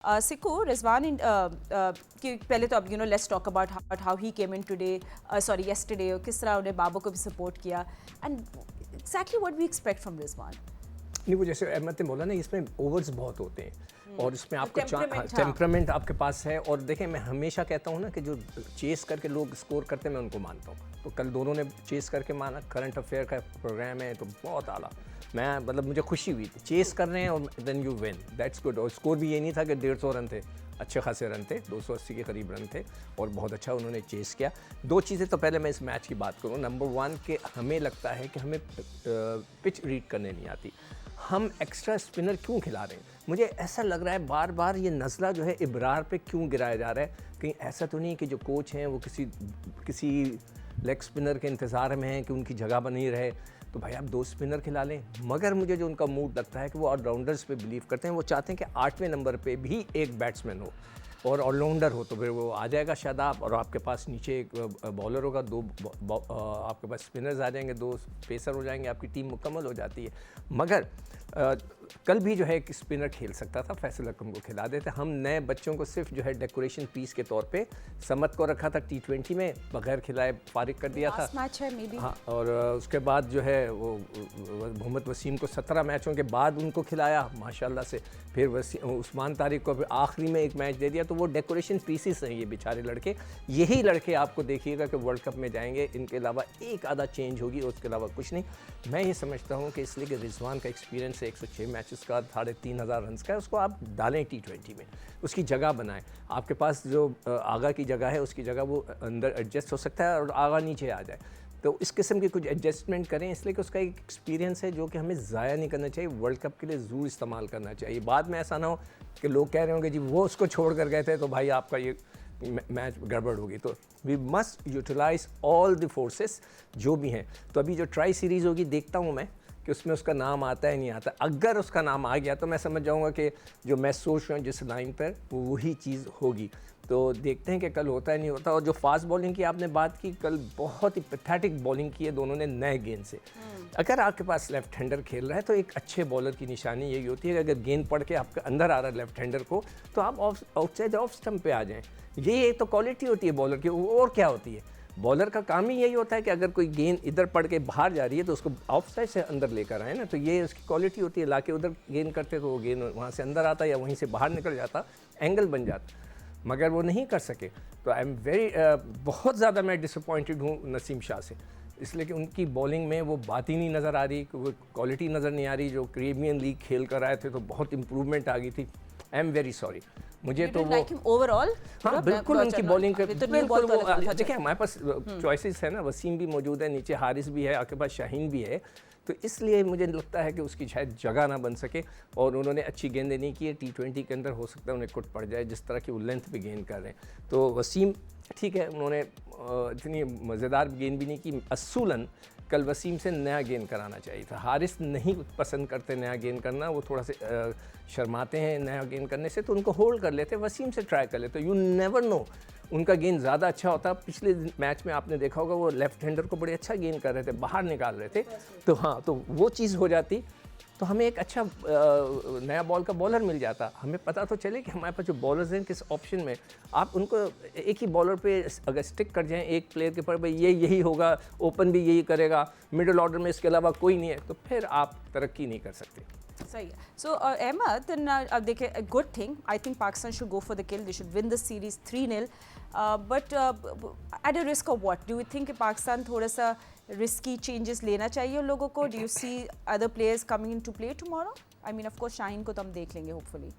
Siku, Rizwan, कि पहले तो अब let's talk about how he came in today, sorry yesterday, और किस तरह उन्हें बाबा को भी सपोर्ट किया, and exactly what we expect from Rizwan. नहीं, वो जैसे अहमद ने बोला ना, इसमें ओवर्स बहुत होते हैं और इसमें आपको टेम्परामेंट, टेम्परामेंट आपके पास है। और देखें, मैं हमेशा कहता हूँ ना कि जो चेस करके लोग स्कोर करते हैं मैं उनको मानता हूँ। तो कल दोनों ने चेस करके माना, करंट अफेयर का प्रोग्राम है तो बहुत आला। मैं मतलब मुझे खुशी हुई थी, चेस कर रहे हैं और then you win, that's good. और स्कोर भी ये नहीं था कि 150 रन थे, अच्छे खासे रन थे, 280 के करीब रन थे और बहुत अच्छा उन्होंने चेस किया। दो चीज़ें तो पहले मैं इस मैच की बात करूँ। नंबर वन कि हमें लगता है कि हमें पिच रीड करने नहीं आती। हम एक्स्ट्रा स्पिनर क्यों खिला रहे हैं? मुझे ऐसा लग रहा है बार बार ये नज़ला जो है इब्रार पे क्यों गिराया जा रहा है। कहीं ऐसा तो नहीं कि जो कोच हैं वो किसी लेग स्पिनर के इंतज़ार में हैं कि उनकी जगह बनी रहे। तो भाई आप 2 स्पिनर खिला लें। मगर मुझे जो उनका मूड लगता है कि वो ऑलराउंडर्स पे बिलीव करते हैं। वो चाहते हैं कि 8वें नंबर पे भी एक बैट्समैन हो और ऑलराउंडर हो, तो फिर वो आ जाएगा शादाब और आपके पास नीचे एक बॉलर होगा, आपके पास स्पिनर्स आ जाएंगे, 2 पेसर हो जाएंगे, आपकी टीम मुकम्मल हो जाती है। मगर कल भी जो है एक स्पिनर खेल सकता था, फैसल अकरम को खिला देते। हम नए बच्चों को सिर्फ जो है डेकोरेशन पीस के तौर पे समत को रखा था, T20 में बगैर खिलाए फारिग कर दिया था। मैच है मे बी। हाँ, और उसके बाद जो है वो मोहम्मद वसीम को 17 मैचों के बाद उनको खिलाया माशाल्लाह से। फिर उस्मान तारिक को फिर आखिरी में एक मैच दे दिया। तो वो डेकोरेशन पीसेस हैं ये बेचारे लड़के। यही लड़के आपको देखिएगा कि वर्ल्ड कप में जाएंगे, इनके अलावा एक आधा चेंज होगी और उसके अलावा कुछ नहीं। मैं ये समझता हूँ कि इसलिए कि रिजवान का एक्सपीरियंस है 106 मैचेस का, 3,500 रन का है, उसको आप डालें T20 में, उसकी जगह बनाएं। आपके पास जो आगा की जगह है उसकी जगह वो अंदर एडजस्ट हो सकता है और आगा नीचे आ जाए। तो इस किस्म की कुछ एडजस्टमेंट करें, इसलिए कि उसका एक एक्सपीरियंस है जो कि हमें ज़ाया नहीं करना चाहिए, वर्ल्ड कप के लिए ज़रूर इस्तेमाल करना चाहिए। बाद में ऐसा ना हो कि लोग कह रहे होंगे जी वो उसको छोड़ कर गए थे तो भाई आपका ये मैच गड़बड़ होगी। तो we must utilize all the forces जो भी हैं। तो अभी जो ट्राई सीरीज़ होगी देखता हूँ मैं कि उसमें उसका नाम आता है नहीं आता। अगर उसका नाम आ गया तो मैं समझ जाऊँगा कि जो मैं सोच रहा हूँ जिस लाइन पर वो वही चीज़ होगी। तो देखते हैं कि कल होता है नहीं होता। और जो फास्ट बॉलिंग की आपने बात की, कल बहुत ही पैथेटिक बॉलिंग की है दोनों ने नए गेंद से। अगर आपके पास लेफ्ट हैंडर खेल रहा है तो एक अच्छे बॉलर की निशानी यही होती है कि अगर गेंद पड़ के आपके अंदर आ रहा है लेफ्ट हैंडर को तो आप आउटसाइड ऑफ स्टंप पे आ जाएं। ये तो क्वालिटी होती है बॉलर की। और क्या होती है, बॉलर का काम ही यही होता है कि अगर कोई गेंद इधर पड़ के बाहर जा रही है तो उसको ऑफ साइड से अंदर लेकर आए ना। तो ये उसकी क्वालिटी होती है। लाके उधर गेंद करते तो वो गेंद वहाँ से अंदर आता या वहीं से बाहर निकल जाता, एंगल बन जाता। मगर वो नहीं कर सके। तो आई एम वेरी बहुत ज़्यादा मैं डिसअपॉइंटेड हूँ नसीम शाह से, इसलिए कि उनकी बॉलिंग में वो बात ही नहीं नज़र आ रही, वो क्वालिटी नज़र नहीं आ रही। जो कैरेबियन लीग खेल कर आए थे तो बहुत इंप्रूवमेंट आ गई थी। I am very sorry. मुझे तो वो ओवरऑल हाँ बिल्कुल उनकी बॉलिंग तो बिल्कुल वो देखिए हमारे पास चॉइसेस है ना, वसीम भी मौजूद है, नीचे हारिस भी है, आपके पास शाहीन भी है। तो इसलिए मुझे लगता है कि उसकी शायद जगह ना बन सके और उन्होंने अच्छी गेंदें नहीं की है। T20 के अंदर हो सकता है उन्हें कुट पड़ जाए जिस तरह की वो लेंथ पे गेंद कर रहे हैं। तो वसीम ठीक है, उन्होंने इतनी मज़ेदार गेंद भी नहीं की। असूलन कल वसीम से नया गेंद कराना चाहिए था। हारिस नहीं पसंद करते नया गेंद करना, वो थोड़ा से शर्माते हैं नया गेंद करने से, तो उनको होल्ड कर लेते, वसीम से ट्राई कर लेते। यू नेवर नो, उनका गेंद ज़्यादा अच्छा होता। पिछले मैच में आपने देखा होगा वो लेफ्ट हैंडर को बड़े अच्छा गेंद कर रहे थे, बाहर निकाल रहे थे। तो हाँ, तो वो चीज़ हो जाती तो हमें एक अच्छा नया बॉल का बॉलर मिल जाता। हमें पता तो चले कि हमारे पास जो बॉलर्स हैं किस ऑप्शन में। आप उनको एक ही बॉलर पे अगर स्टिक कर जाएं एक प्लेयर के पर, भाई ये यही होगा, ओपन भी यही करेगा, मिडिल ऑर्डर में इसके अलावा कोई नहीं है, तो फिर आप तरक्की नहीं कर सकते। सही है। सो अहमद, अब देखिए, good thing, I think Pakistan should go for the kill, they should win the series 3-0, but at a risk of what do you think Pakistan थोड़ा सा रिस्की चेंजेस लेना चाहिए उन लोगों को? Do you see other players coming in to play tomorrow? I mean of course Shaheen को तो हम देख लेंगे होपफुली।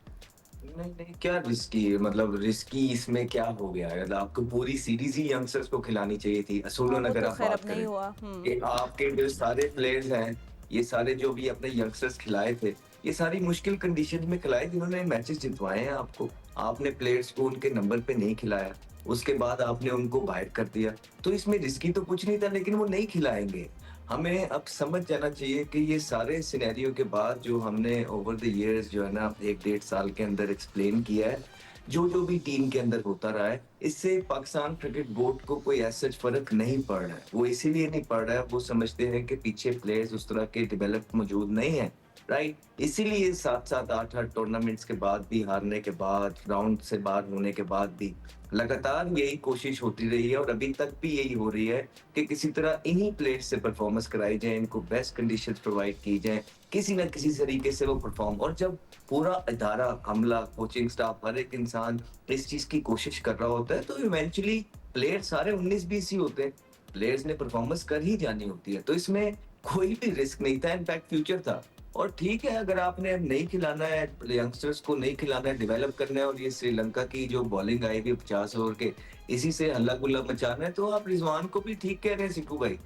नहीं नहीं, क्या रिस्की, मतलब रिस्की इसमें क्या हो गया है? मतलब आपको पूरी सीरीज ही यंगस्टर्स को खिलानी चाहिए थी। असूलन वो अगर तो आप खैर बात अब नहीं करें हुआ। कि आपके जो सारे प्लेयर्स हैं, ये सारे जो भी अपने यंगस्टर्स खिलाए थे, ये सारी मुश्किल कंडीशन में खिलाए जिन्होंने मैचेस जितवाए हैं। आपको, आपने प्लेयर्स को उनके नंबर पे नहीं खिलाया, उसके बाद आपने उनको बाहर कर दिया। तो इसमें रिस्की तो कुछ नहीं था, लेकिन वो नहीं खिलाएंगे। हमें अब समझ जाना चाहिए कि ये सारे सिनेरियो के बाद जो हमने ओवर द इयर्स जो है ना 1-1.5 साल के अंदर एक्सप्लेन किया है, जो भी टीम के अंदर होता रहा है, इससे पाकिस्तान क्रिकेट बोर्ड को कोई ऐसा फर्क नहीं पड़ रहा है। वो इसीलिए नहीं पड़ रहा है, वो समझते हैं कि पीछे प्लेयर्स उस तरह के डेवलप मौजूद नहीं है राइट? इसीलिए 7-7 8-8 टूर्नामेंट्स के बाद भी, हारने के बाद, राउंड से बाहर होने के बाद भी लगातार यही कोशिश होती रही है और अभी तक भी यही हो रही है कि किसी तरह इन्हीं प्लेयर्स से परफॉर्मेंस कराई जाए, इनको बेस्ट कंडीशंस प्रोवाइड की जाए, किसी ना किसी तरीके से वो परफॉर्म। और जब पूरा इदारा, अमला, कोचिंग स्टाफ, हर एक इंसान इस चीज की कोशिश कर रहा होता है तो इवेंचुअली प्लेयर सारे 19-20 ही होते हैं, प्लेयर्स ने परफॉर्मेंस कर ही जानी होती है। तो इसमें कोई भी रिस्क नहीं था, इनफैक्ट फ्यूचर था। और ठीक है, अगर आपने नहीं खिलाना है, यंगस्टर्स को नहीं खिलाना है, डेवलप करना है, और ये श्रीलंका की जो बॉलिंग आई हुई 50 ओवर के, इसी से हल्ला गुल्ला मचाना है, तो आप रिजवान को भी ठीक कह रहे हैं सिक्कू भाई,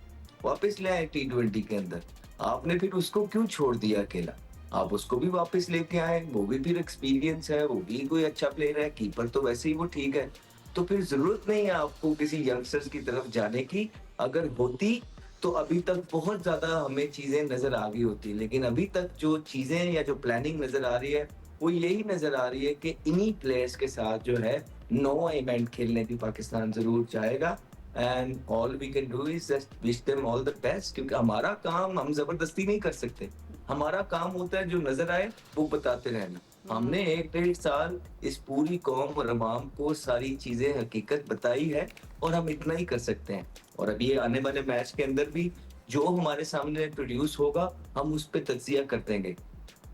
वापस ले आए T20 के अंदर। आपने फिर उसको क्यों छोड़ दिया अकेला? आप उसको भी वापस लेके आए, वो भी फिर एक्सपीरियंस है, वो भी कोई अच्छा प्लेयर है, कीपर तो वैसे ही वो ठीक है। तो फिर जरूरत नहीं है आपको किसी यंगस्टर्स की तरफ जाने की। अगर होती तो अभी तक बहुत ज्यादा हमें चीजें नजर आ गई होती, लेकिन अभी तक जो चीजें या जो प्लानिंग नजर आ रही है वो यही नजर आ रही है कि इन्हीं प्लेयर्स के साथ जो है नोवा इवेंट खेलने भी पाकिस्तान जरूर चाहेगा। And all we can do is just wish them all the best, क्योंकि हमारा काम हम जबरदस्ती नहीं कर सकते। हमारा काम होता है जो नजर आए वो बताते रहना। हमने 1-1.5 साल इस पूरी कौम और अवाम को सारी चीजें हकीकत बताई है और हम इतना ही कर सकते हैं। और अभी ये आने वाले मैच के अंदर भी जो हमारे सामने प्रोड्यूस होगा हम उस पर तज्जिया कर देंगे।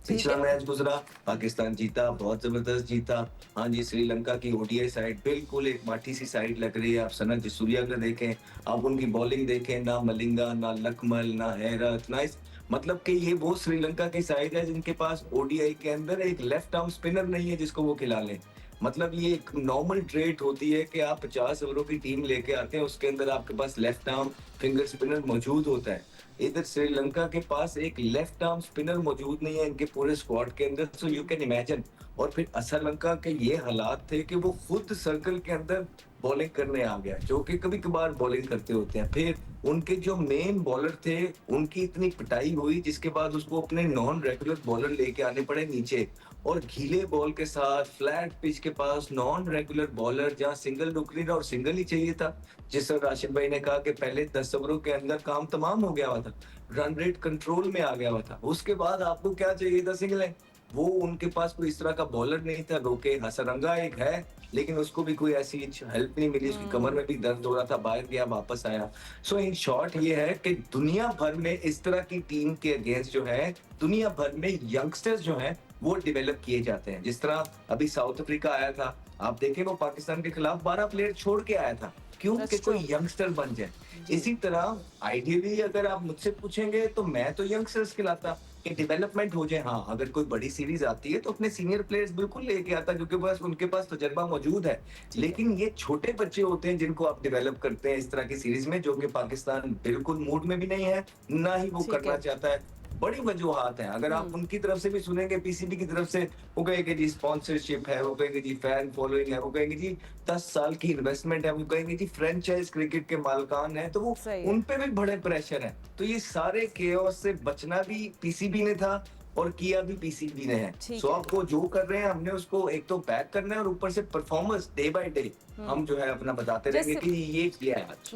पिछला मैच गुजरा, पाकिस्तान जीता, बहुत जबरदस्त जीता। हाँ जी, श्रीलंका की ओडीआई साइड बिल्कुल एक माठी सी साइड लग रही है। आप सनत जसूरिया का देखें, आप उनकी बॉलिंग देखें, ना मलिंगा, ना लकमल, ना हैरत, ना मतलब कि ये वो श्रीलंका की साइड है जिनके पास ओडीआई के अंदर एक लेफ्ट आर्म स्पिनर नहीं है जिसको वो खिला लें। मतलब ये एक नॉर्मल ट्रेट होती है कि आप 50 ओवरों की टीम लेके आते हैं, उसके अंदर आपके पास लेफ्ट आर्म फिंगर स्पिनर मौजूद होता है। इधर श्रीलंका के पास एक लेफ्ट आर्म स्पिनर मौजूद नहीं है इनके पूरे स्क्वाड के अंदर, सो यू कैन इमेजिन। और फिर श्रीलंका के ये हालात थे कि वो खुद सर्कल के अंदर बॉलिंग करने आ गया, जो कि कभी कभार बॉलिंग करते होते हैं। फिर उनके जो मेन बॉलर थे उनकी इतनी पिटाई हुई जिसके बाद उसको अपने नॉन रेगुलर बॉलर लेके आने पड़े नीचे, और गीले बॉल के साथ फ्लैट पिच के पास नॉन रेगुलर बॉलर, जहां सिंगल रुक नहीं रहा और सिंगल ही चाहिए था। जिस तरह राशिद भाई ने कहा कि पहले 10 ओवरों के अंदर काम तमाम हो गया हुआ था, रन रेट कंट्रोल में आ गया हुआ था, उसके बाद आपको क्या चाहिए था? सिंगल है। वो उनके पास कोई इस तरह का बॉलर नहीं था। रोके हसरंगा एक है, लेकिन उसको भी कोई ऐसी हेल्प नहीं मिली, उसकी कमर में भी दर्द हो रहा था, बाहर गया वापस आया। सो इन शॉर्ट ये है कि दुनिया भर में इस तरह की टीम के अगेंस्ट जो है, दुनिया भर में यंगस्टर्स जो हैं वो डेवलप किए जाते हैं। जिस तरह अभी साउथ अफ्रीका आया था, आप देखें वो पाकिस्तान के खिलाफ 12 प्लेयर छोड़ के आया था, क्यों? कि कोई यंगस्टर बन जाए। इसी तरह आइडियली अगर आप मुझसे पूछेंगे तो मैं तो यंगस्टर्स खिलाता कि डेवलपमेंट हो जाए। हाँ, अगर कोई बड़ी सीरीज आती है तो अपने सीनियर प्लेयर्स बिल्कुल लेके आता, क्योंकि बस उनके पास तजर्बा मौजूद है। लेकिन ये छोटे बच्चे होते हैं जिनको आप डेवलप करते हैं इस तरह की सीरीज में, जो कि पाकिस्तान बिल्कुल मूड में भी नहीं है, ना ही वो करना चाहता है। बड़ी वजूहात हैं, अगर आप उनकी तरफ से भी सुनेंगे, पीसीबी की तरफ से, वो कहेंगे जी स्पॉन्सरशिप है, वो कहेंगे जी फैन फॉलोइंग है, वो कहेंगे जी 10 साल की इन्वेस्टमेंट है, वो कहेंगे जी फ्रेंचाइज क्रिकेट के मालकान है, तो वो उन पे भी बड़े प्रेशर है। तो ये सारे केओस से बचना भी पीसीबी ने था और किया भी पीसीबी ने है। सो आपको जो कर रहे हैं हमने उसको एक तो बैक करना है, और ऊपर से परफॉर्मेंस डे बाय डे हम जो है अपना बताते रहेंगे कि ये किया है आज।